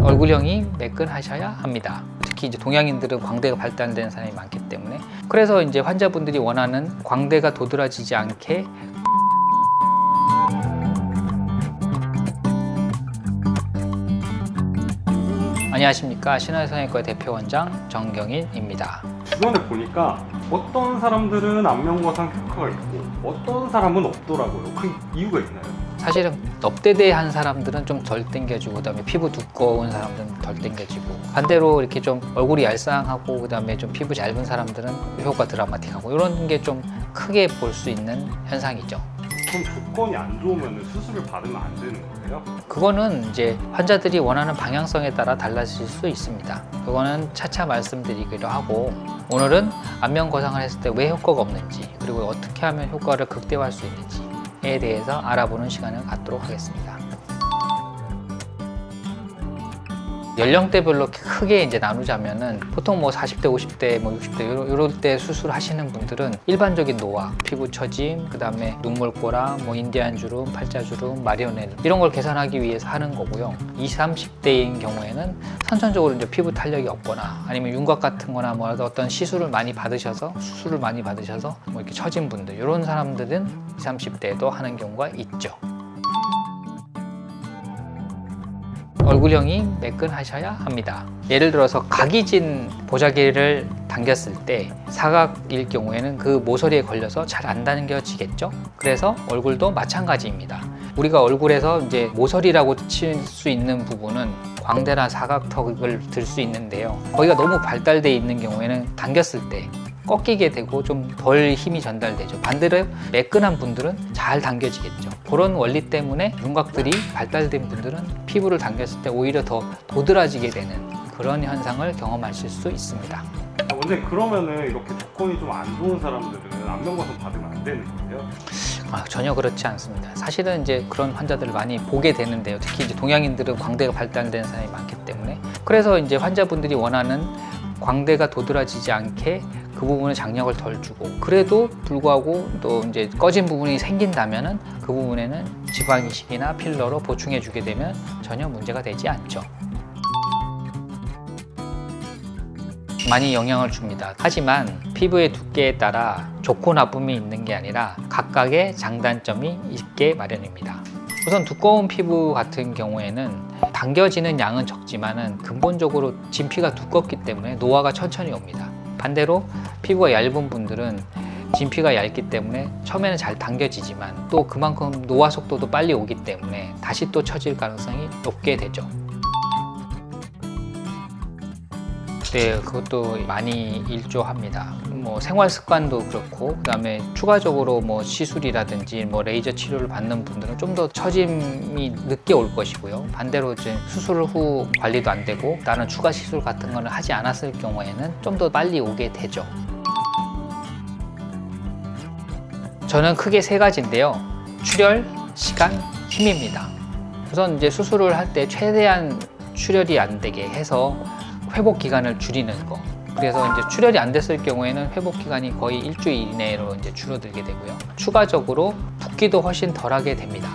얼굴형이 매끈하셔야 합니다. 특히 이제 동양인들은 광대가 발달된 사람이 많기 때문에, 그래서 이제 환자분들이 원하는 광대가 도드라지지 않게 안녕하십니까, 신화성형외과 대표원장 정경인입니다. 주변에 보니까 어떤 사람들은 안면거상 효과가 있고 어떤 사람은 없더라고요. 그 이유가 있나요? 사실은 넙대대한 사람들은 좀 덜 당겨지고, 그다음에 피부 두꺼운 사람들은 덜 당겨지고, 반대로 이렇게 좀 얼굴이 얄쌍하고 그다음에 좀 피부 얇은 사람들은 효과 드라마틱하고, 이런 게 좀 크게 볼 수 있는 현상이죠. 그럼 조건이 안 좋으면 수술을 받으면 안 되는 거예요? 그거는 이제 환자들이 원하는 방향성에 따라 달라질 수 있습니다. 그거는 차차 말씀드리기로 하고, 오늘은 안면 거상을 했을 때 왜 효과가 없는지, 그리고 어떻게 하면 효과를 극대화할 수 있는지에 대해서 알아보는 시간을 갖도록 하겠습니다. 연령대별로 크게 이제 나누자면은, 보통 뭐 40대, 50대, 뭐 60대 이럴 때 수술하시는 분들은 일반적인 노화, 피부 처짐, 그 다음에 눈물고랑, 뭐 인디안 주름, 팔자주름, 마리오넬 이런 걸 개선하기 위해서 하는 거고요. 20, 30대인 경우에는 선천적으로 이제 피부 탄력이 없거나, 아니면 윤곽 같은 거나 뭐 어떤 시술을 많이 받으셔서, 수술을 많이 받으셔서 뭐 이렇게 처진 분들, 이런 사람들은 20, 30대에도 하는 경우가 있죠. 얼굴형이 매끈하셔야 합니다. 예를 들어서 각이진 보자기를 당겼을 때 사각일 경우에는 그 모서리에 걸려서 잘 안 당겨지겠죠? 그래서 얼굴도 마찬가지입니다. 우리가 얼굴에서 이제 모서리라고 칠 수 있는 부분은 광대나 사각턱을 들 수 있는데요. 거기가 너무 발달되어 있는 경우에는 당겼을 때 꺾이게 되고 좀 덜 힘이 전달되죠. 반대로 매끈한 분들은 잘 당겨지겠죠. 그런 원리 때문에 윤곽들이 발달된 분들은 피부를 당겼을 때 오히려 더 도드라지게 되는 그런 현상을 경험하실 수 있습니다. 원장님, 그러면은 이렇게 조건이 좀 안 좋은 사람들은 안면거상 받으면 안 되는 거예요? 전혀 그렇지 않습니다. 사실은 이제 그런 환자들을 많이 보게 되는데요. 특히 이제 동양인들은 광대가 발달된 사람이 많기 때문에, 그래서 이제 환자분들이 원하는 광대가 도드라지지 않게 그 부분에 장력을 덜 주고, 그래도 불구하고 또 이제 꺼진 부분이 생긴다면은 그 부분에는 지방 이식이나 필러로 보충해 주게 되면 전혀 문제가 되지 않죠. 많이 영향을 줍니다. 하지만 피부의 두께에 따라 좋고 나쁨이 있는 게 아니라 각각의 장단점이 있게 마련입니다. 우선 두꺼운 피부 같은 경우에는 당겨지는 양은 적지만은 근본적으로 진피가 두껍기 때문에 노화가 천천히 옵니다. 반대로 피부가 얇은 분들은 진피가 얇기 때문에 처음에는 잘 당겨지지만 또 그만큼 노화 속도도 빨리 오기 때문에 다시 또 처질 가능성이 높게 되죠. 네, 그것도 많이 일조합니다. 뭐 생활 습관도 그렇고, 그다음에 추가적으로 뭐 시술이라든지 뭐 레이저 치료를 받는 분들은 좀 더 처짐이 늦게 올 것이고요. 반대로 이제 수술 후 관리도 안 되고 다른 추가 시술 같은 거는 하지 않았을 경우에는 좀 더 빨리 오게 되죠. 저는 크게 세 가지인데요. 출혈, 시간, 힘입니다. 우선 이제 수술을 할 때 최대한 출혈이 안 되게 해서 회복 기간을 줄이는 거. 그래서 이제 출혈이 안 됐을 경우에는 회복 기간이 거의 일주일 이내로 이제 줄어들게 되고요. 추가적으로 붓기도 훨씬 덜하게 됩니다.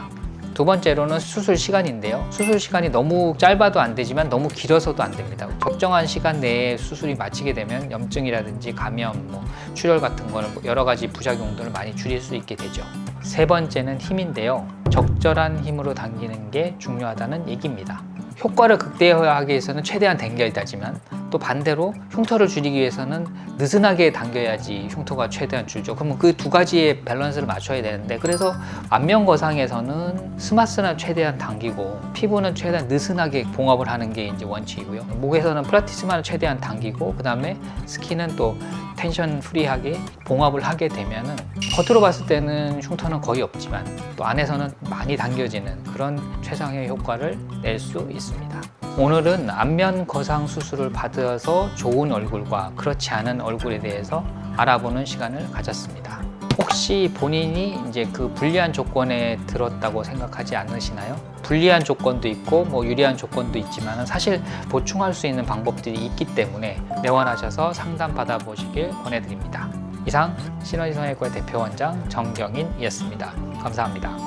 두 번째로는 수술 시간인데요. 수술 시간이 너무 짧아도 안 되지만 너무 길어서도 안 됩니다. 적정한 시간 내에 수술이 마치게 되면 염증이라든지 감염, 뭐 출혈 같은 거는 여러 가지 부작용들을 많이 줄일 수 있게 되죠. 세 번째는 힘인데요. 적절한 힘으로 당기는 게 중요하다는 얘기입니다. 효과를 극대화하기 위해서는 최대한 당겨야 되지만, 또 반대로 흉터를 줄이기 위해서는 느슨하게 당겨야지 흉터가 최대한 줄죠. 그러면 그 두 가지의 밸런스를 맞춰야 되는데, 그래서 안면 거상에서는 스마스는 최대한 당기고 피부는 최대한 느슨하게 봉합을 하는 게 이제 원칙이고요. 목에서는 플라티스마를 최대한 당기고, 그 다음에 스킨은 또 텐션 프리하게 봉합을 하게 되면은 겉으로 봤을 때는 흉터는 거의 없지만 또 안에서는 많이 당겨지는 그런 최상의 효과를 낼 수 있습니다. 오늘은 안면 거상 수술을 받아서 좋은 얼굴과 그렇지 않은 얼굴에 대해서 알아보는 시간을 가졌습니다. 혹시 본인이 이제 그 불리한 조건에 들었다고 생각하지 않으시나요? 불리한 조건도 있고 뭐 유리한 조건도 있지만 사실 보충할 수 있는 방법들이 있기 때문에 내원하셔서 상담 받아보시길 권해드립니다. 이상 신원성형외과 대표원장 정경인이었습니다. 감사합니다.